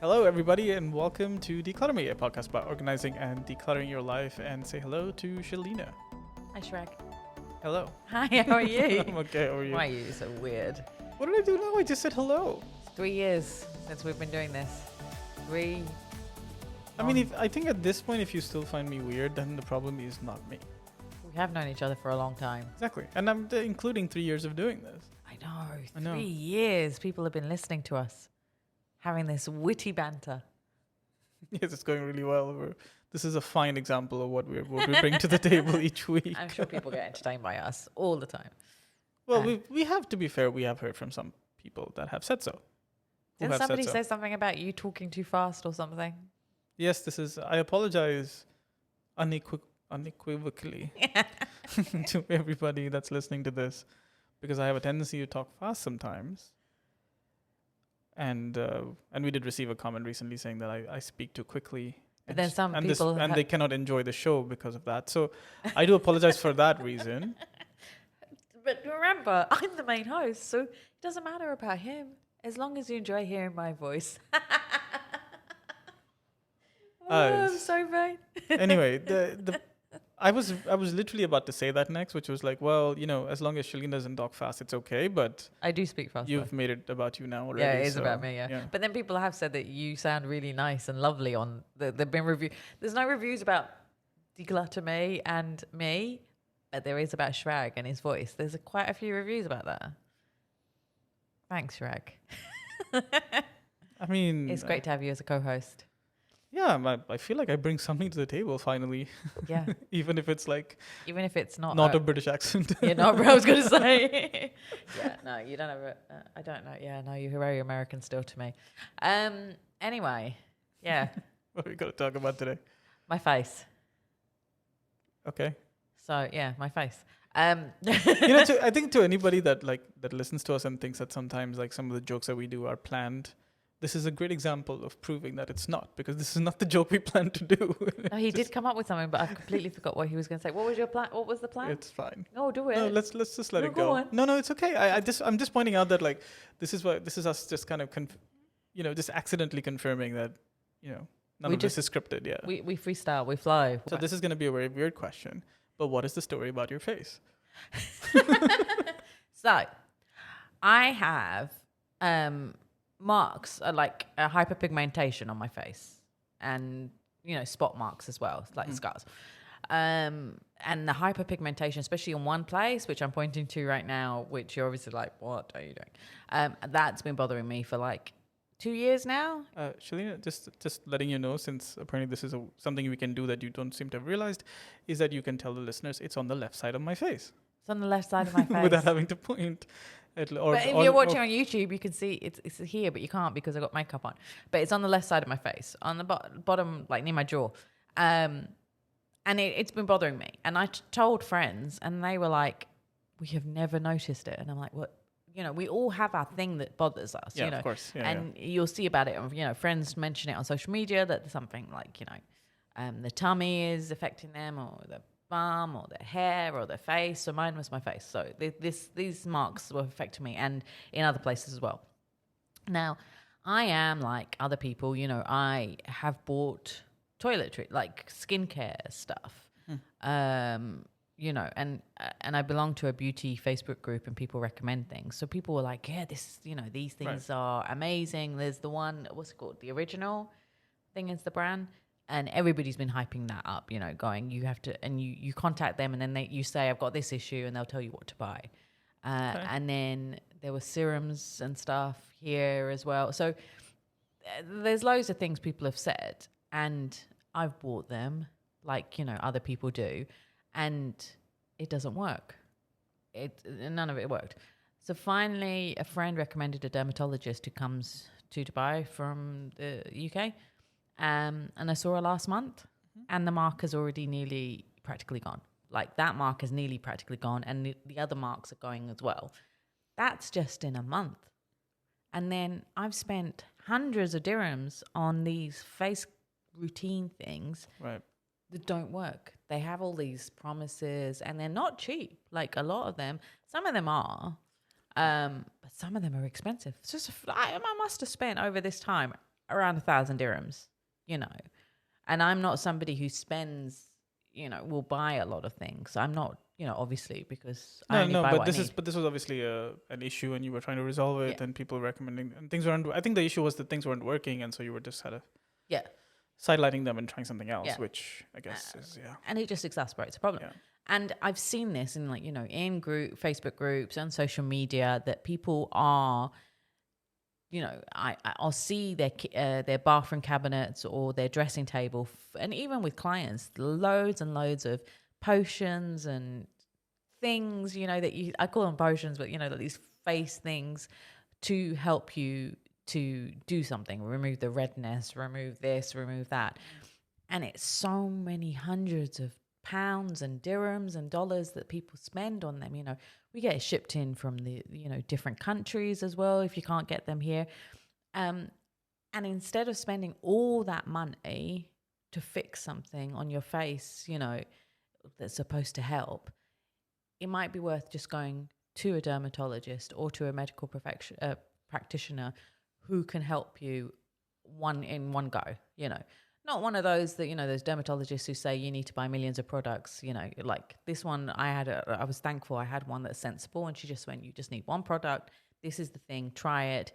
Hello, everybody, and welcome to Decluttr Me, a podcast about organizing and decluttering your life. And say hello to Shelina. Hi, Shrek. Hello. Hi, how are you? I'm okay. How are you? Why are you so weird? What did I do now? I just said hello. It's 3 years since we've been doing this. I mean, I think at this point, if you still find me weird, then the problem is not me. We have known each other for a long time. Exactly. And I'm including 3 years of doing this. I know. 3 years. People have been listening to us, having this witty banter. Yes, it's going really well. This is a fine example of what we bring to the table each week. I'm sure people get entertained by us all the time. Well, we have to be fair. We have heard from some people that have said so. Did somebody say something about you talking too fast or something? Yes, I apologize unequivocally to everybody that's listening to this, because I have a tendency to talk fast sometimes. And we did receive a comment recently saying that I speak too quickly. But then some people... and they cannot enjoy the show because of that. So I do apologize for that reason. But remember, I'm the main host, so it doesn't matter about him as long as you enjoy hearing my voice. I'm so vain. Anyway, I was literally about to say that next, which was like, well, as long as Shelina doesn't talk fast, it's okay. But I do speak fast. You've made it about you now already. Yeah, it is about me. Yeah, but then people have said that you sound really nice and lovely on. There've been review. There's no reviews about Decluttr Me and me, but there is about Shrag and his voice. There's quite a few reviews about that. Thanks, Shrag. I mean, it's great to have you as a co-host. Yeah, I feel like I bring something to the table finally. Yeah. Even if it's not a British accent. Yeah, no, I was going to say. Yeah, no, you don't have I don't know. Yeah, no, you're very American still to me. Anyway, yeah. What are we going to talk about today? My face. Okay. So, yeah, my face. I think to anybody that listens to us and thinks that sometimes some of the jokes that we do are planned, this is a great example of proving that it's not, because this is not the joke we planned to do. No, he did come up with something, but I completely forgot what he was going to say. What was your plan? What was the plan? It's fine. Oh, do it. No, let's just let it go. No, it's okay. I'm just pointing out that this is us just kind of just accidentally confirming that none of this is scripted. Yeah. We freestyle. We flow. So this is going to be a very weird question. But what is the story about your face? So, I have marks, like a hyperpigmentation on my face, and spot marks as well, like scars. And the hyperpigmentation, especially in one place, which I'm pointing to right now, which you're obviously like, what are you doing? That's been bothering me for 2 years now. Shelina, just letting you know, since apparently this is something we can do that you don't seem to have realized, is that you can tell the listeners it's on the left side of my face. It's on the left side of my face. Without having to point. But if you're watching on YouTube, you can see it's here, but you can't because I've got makeup on. But it's on the left side of my face, on the bottom, near my jaw. And it's been bothering me. And I told friends, and they were like, we have never noticed it. And I'm like, what? We all have our thing that bothers us, Yeah, of course. Yeah, and you'll see about it. Friends mention it on social media that there's something the tummy is affecting them, or the bum, or their hair, or their face. So mine was my face. So these marks were affecting me, and in other places as well. Now, I am like other people. I have bought toiletry, like skincare stuff. And I belong to a beauty Facebook group, and people recommend things. So people were like, yeah, these things are amazing. There's the one, what's it called? The Original thing is the brand. And everybody's been hyping that up, going, you have to, and you contact them, and then you say, I've got this issue, and they'll tell you what to buy. Okay. And then there were serums and stuff here as well. So there's loads of things people have said, and I've bought them other people do. And it doesn't work. None of it worked. So finally, a friend recommended a dermatologist who comes to Dubai from the UK. And I saw her last month, and the mark is already nearly practically gone. That mark is nearly practically gone, and the other marks are going as well. That's just in a month. And then I've spent hundreds of dirhams on these face routine things. Right. That don't work. They have all these promises, and they're not cheap. A lot of them, some of them are, but some of them are expensive. It's just I must have spent over this time around 1,000 dirhams, you know. And I'm not somebody who spends, will buy a lot of things. I'm not, obviously, because I only buy but what I need. this was obviously an issue, and you were trying to resolve it, Yeah. and people were recommending, and things weren't. I think the issue was that things weren't working, and so you were just kind of Yeah. sidelining them and trying something else, Yeah. which I guess is And it just exacerbates the problem. Yeah. And I've seen this in in Facebook groups and social media that people are, I'll see their bathroom cabinets or their dressing table, and even with clients, loads and loads of potions and things, that I call them potions, but these face things to help you to do something, remove the redness, remove this, remove that. And it's so many hundreds of pounds and dirhams and dollars that people spend on them. We get it shipped in from the, different countries as well if you can't get them here. And instead of spending all that money to fix something on your face, that's supposed to help, it might be worth just going to a dermatologist or to a medical practitioner who can help you in one go, Not one of those that, those dermatologists who say you need to buy millions of products, like this one I was thankful I had one that's sensible, and she just went, you just need one product. This is the thing, try it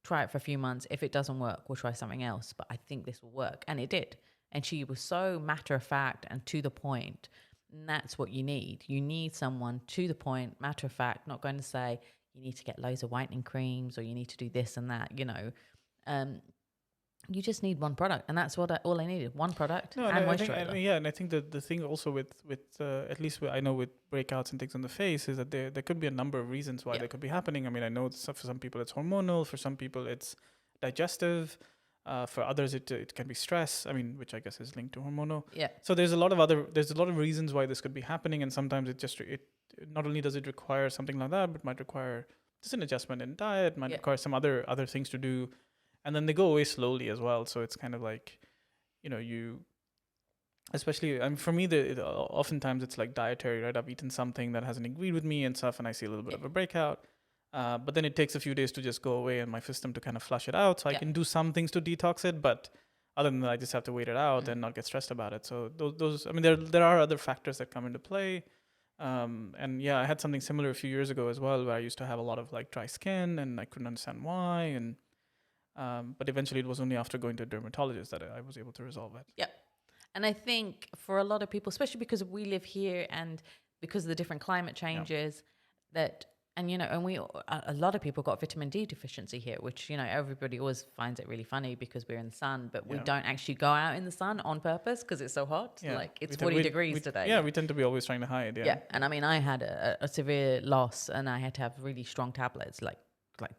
for a few months. If it doesn't work, we'll try something else, but I think this will work. And it did. And she was so matter of fact and to the point. And that's what you need. You need someone to the point, matter of fact, not going to say you need to get loads of whitening creams or you need to do this and that, you just need one product, and that's all I needed: one product and moisturizer. And I think that the thing also with at least I know with breakouts and things on the face is that there could be a number of reasons why they could be happening. I mean, I know for some people it's hormonal, for some people it's digestive, for others it can be stress. I mean, which I guess is linked to hormonal. Yeah. So there's a lot of reasons why this could be happening, and sometimes it not only does it require something like that, but might require just an adjustment in diet, might require some other things to do. And then they go away slowly as well. So it's kind of like, especially, for me, oftentimes it's like dietary, right? I've eaten something that hasn't agreed with me and stuff, and I see a little bit of a breakout. But then it takes a few days to just go away and my system to kind of flush it out. So I can do some things to detox it, but other than that, I just have to wait it out and not get stressed about it. So those I mean, there are other factors that come into play. And yeah, I had something similar a few years ago as well, where I used to have a lot of like dry skin and I couldn't understand why. And but eventually it was only after going to a dermatologist that I was able to resolve it. Yep. And I think for a lot of people, especially because we live here and because of the different climate changes, and a lot of people got vitamin D deficiency here, which, everybody always finds it really funny because we're in the sun, but we don't actually go out in the sun on purpose because it's so hot. Yeah. Like it's 40 degrees today. Yeah, we tend to be always trying to hide. Yeah. And I mean, I had a severe loss and I had to have really strong tablets, like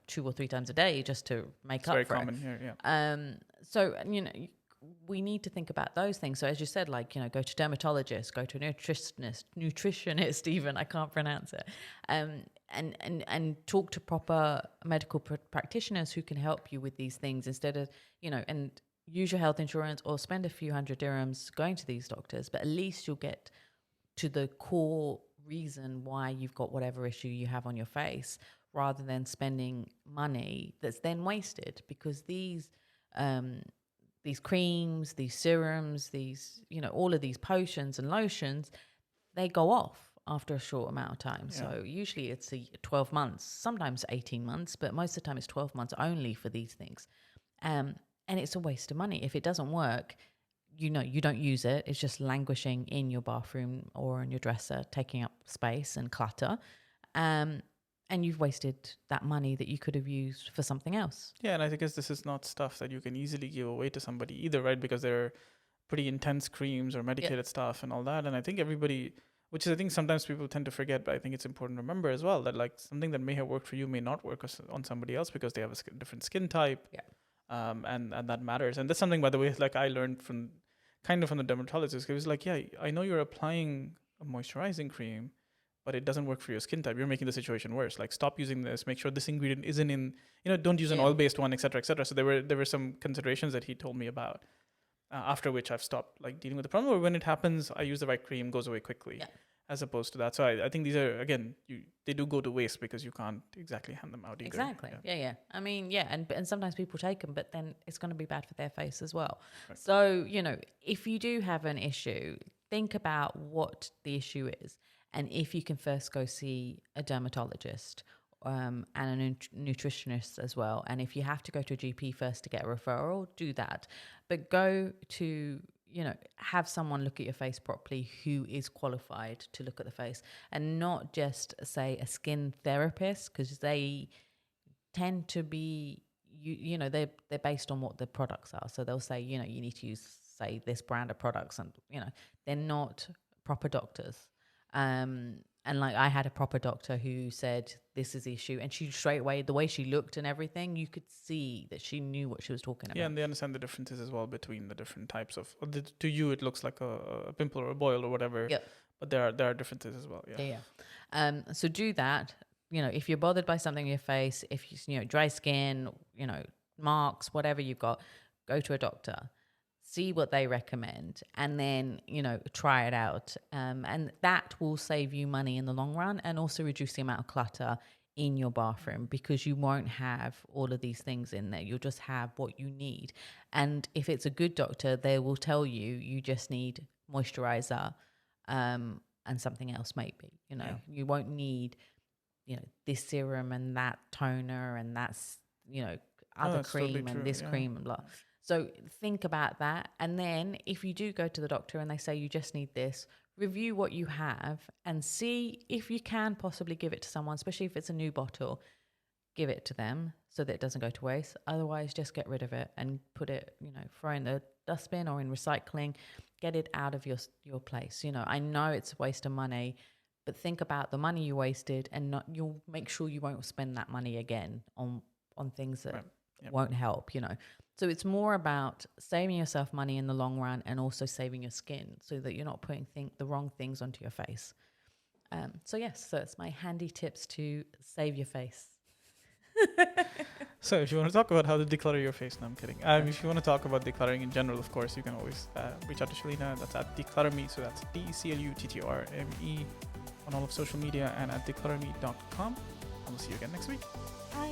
2 or 3 times a day just to make up for it. It's very common here, yeah. So, we need to think about those things. So as you said, go to dermatologist, go to a nutritionist even, I can't pronounce it. And talk to proper medical practitioners who can help you with these things instead of, and use your health insurance or spend a few hundred dirhams going to these doctors, but at least you'll get to the core reason why you've got whatever issue you have on your face, rather than spending money that's then wasted, because these creams, these serums, these, all of these potions and lotions, they go off after a short amount of time. Yeah. So usually it's 12 months, sometimes 18 months, but most of the time it's 12 months only for these things. And it's a waste of money. If it doesn't work, you don't use it. It's just languishing in your bathroom or in your dresser, taking up space and clutter. And you've wasted that money that you could have used for something else. Yeah, and I guess this is not stuff that you can easily give away to somebody either, right? Because they're pretty intense creams or medicated stuff and all that. And I think everybody, which is, I think sometimes people tend to forget, but I think it's important to remember as well that like something that may have worked for you may not work on somebody else because they have a different skin type. Yeah. And that matters. And that's something, by the way, like I learned from the dermatologist. It was like, yeah, I know you're applying a moisturizing cream, but it doesn't work for your skin type. You're making the situation worse. Like, stop using this. Make sure this ingredient isn't in, don't use an oil-based one, et cetera, et cetera. So there were some considerations that he told me about, after which I've stopped like dealing with the problem. Or when it happens, I use the right cream, goes away quickly. Yeah. as opposed to that. So I think these are, again, they do go to waste because you can't exactly hand them out either. Exactly. Yeah. I mean, yeah, and sometimes people take them, but then it's going to be bad for their face as well. Right. So, if you do have an issue, think about what the issue is, and if you can first go see a dermatologist and a nutritionist as well. And if you have to go to a GP first to get a referral, do that. But go to have someone look at your face properly who is qualified to look at the face, and not just say a skin therapist, because they tend to be they're based on what the products are. So they'll say you need to use, say, this brand of products, and they're not proper doctors. And like, I had a proper doctor who said this is the issue, and she straight away, the way she looked and everything, you could see that she knew what she was talking about. Yeah, and they understand the differences as well between the different types of. To you, it looks like a pimple or a boil or whatever. Yep. But there are differences as well. Yeah. So do that. If you're bothered by something in your face, if you dry skin, marks, whatever you've got, go to a doctor. See what they recommend, and then try it out, and that will save you money in the long run, and also reduce the amount of clutter in your bathroom, because you won't have all of these things in there. You'll just have what you need. And if it's a good doctor, they will tell you just need moisturizer and something else, maybe. You won't need this serum and that toner and that's other that's cream totally and true, this cream and blah. So think about that. And then if you do go to the doctor and they say you just need this, review what you have and see if you can possibly give it to someone, especially if it's a new bottle. Give it to them so that it doesn't go to waste. Otherwise, just get rid of it and put it, throw in the dustbin or in recycling. Get it out of your place. I know it's a waste of money, but think about the money you wasted, and you'll make sure you won't spend that money again on things that won't help, So it's more about saving yourself money in the long run, and also saving your skin so that you're not putting the wrong things onto your face. So it's my handy tips to save your face. So if you want to talk about how to declutter your face, no, I'm kidding. If you want to talk about decluttering in general, of course, you can always reach out to Shelina. That's at Decluttr Me. So that's DCLUTTRME on all of social media, and at declutterme.com. And we'll see you again next week. Bye.